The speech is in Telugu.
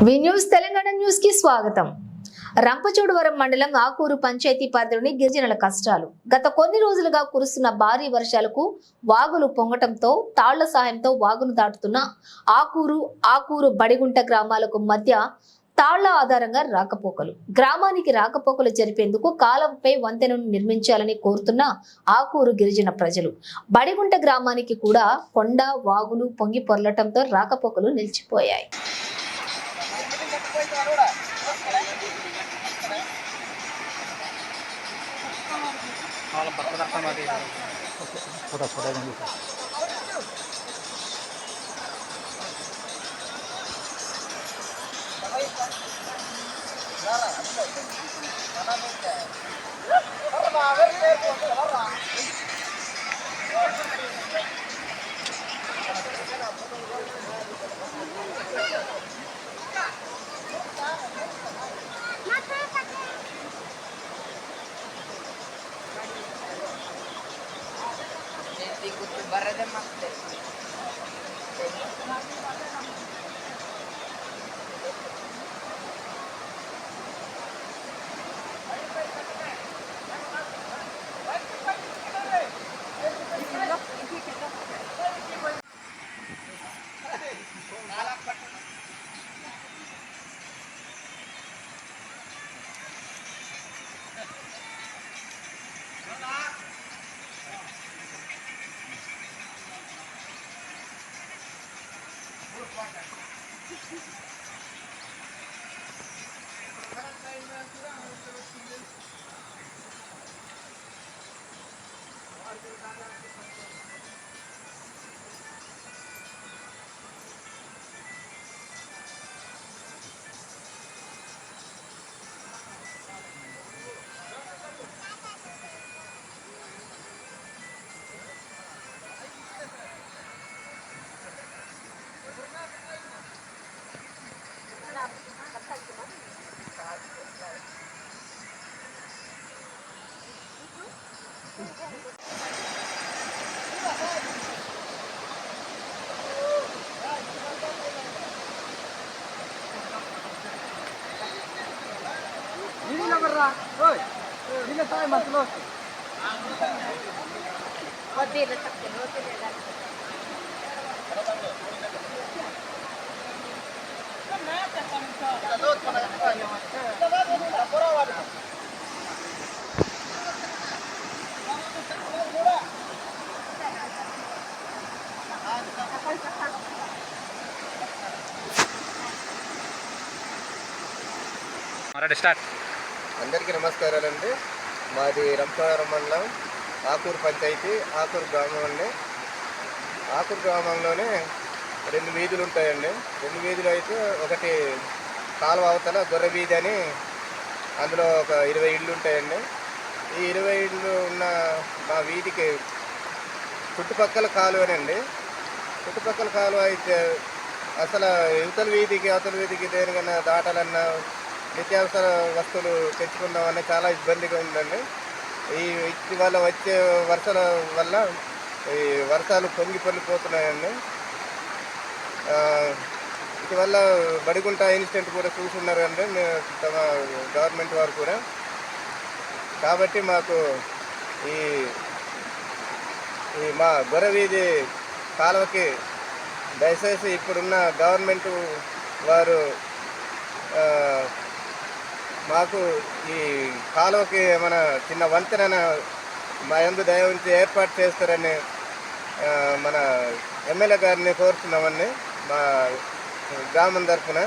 వి న్యూస్ తెలంగాణ న్యూస్ కి స్వాగతం. రంపచోడవరం మండలం ఆకూరు పంచాయతీ పరిధిలోని గిరిజనుల కష్టాలు. గత కొన్ని రోజులుగా కురుస్తున్న భారీ వర్షాలకు వాగులు పొంగటంతో తాళ్ల సాయంతో వాగును దాటుతున్న ఆకూరు బడిగుంట గ్రామాలకు మధ్య తాళ్ల ఆధారంగా రాకపోకలు. గ్రామానికి రాకపోకలు జరిపేందుకు కాలంపై వంతెనను నిర్మించాలని కోరుతున్న ఆకూరు గిరిజన ప్రజలు. బడిగుంట గ్రామానికి కూడా కొండ వాగులు పొంగి పొర్లటంతో రాకపోకలు నిలిచిపోయాయి. అందరికీ నమస్కారాలండి. మాది రంపచోడవరం మండలం ఆకూరు పంచాయతీ ఆకూరు గ్రామం అండి. ఆకూరు గ్రామంలోనే 2 వీధులు ఉంటాయండి. 2 వీధులు అయితే ఒకటి కాలువ అవతల గొర్రె వీధి అని, అందులో ఒక 20 ఇళ్ళు ఉంటాయండి. ఈ 20 ఇళ్ళు ఉన్న మా వీధికి చుట్టుపక్కల కాలువనండి. చుట్టుపక్కల కాలువ అయితే అసలు అవతల వీధికి దేనికన్నా దాటాలన్నా నిత్యావసర వస్తువులు తెచ్చుకుందామని చాలా ఇబ్బందిగా ఉందండి. ఇటీవల వచ్చే వర్షాల వల్ల ఈ వర్షాలు పొంగి పొర్లిపోతున్నాయండి. ఇటీవల బడిగుంట ఇన్సిడెంట్ కూడా చూసున్నారండి తమ గవర్నమెంట్ వారు కూడా. కాబట్టి మాకు ఈ మా గొర్రె వీధి కాలువకి దయచేసి ఇప్పుడున్న గవర్నమెంట్ వారు మాకు ఈ కాలువకి ఏమైనా చిన్న వంతెన మా యందు దయ ఉంచి ఏర్పాటు చేస్తారని మన ఎమ్మెల్యే గారిని కోరుతున్నామండి మా గ్రామం తరఫున.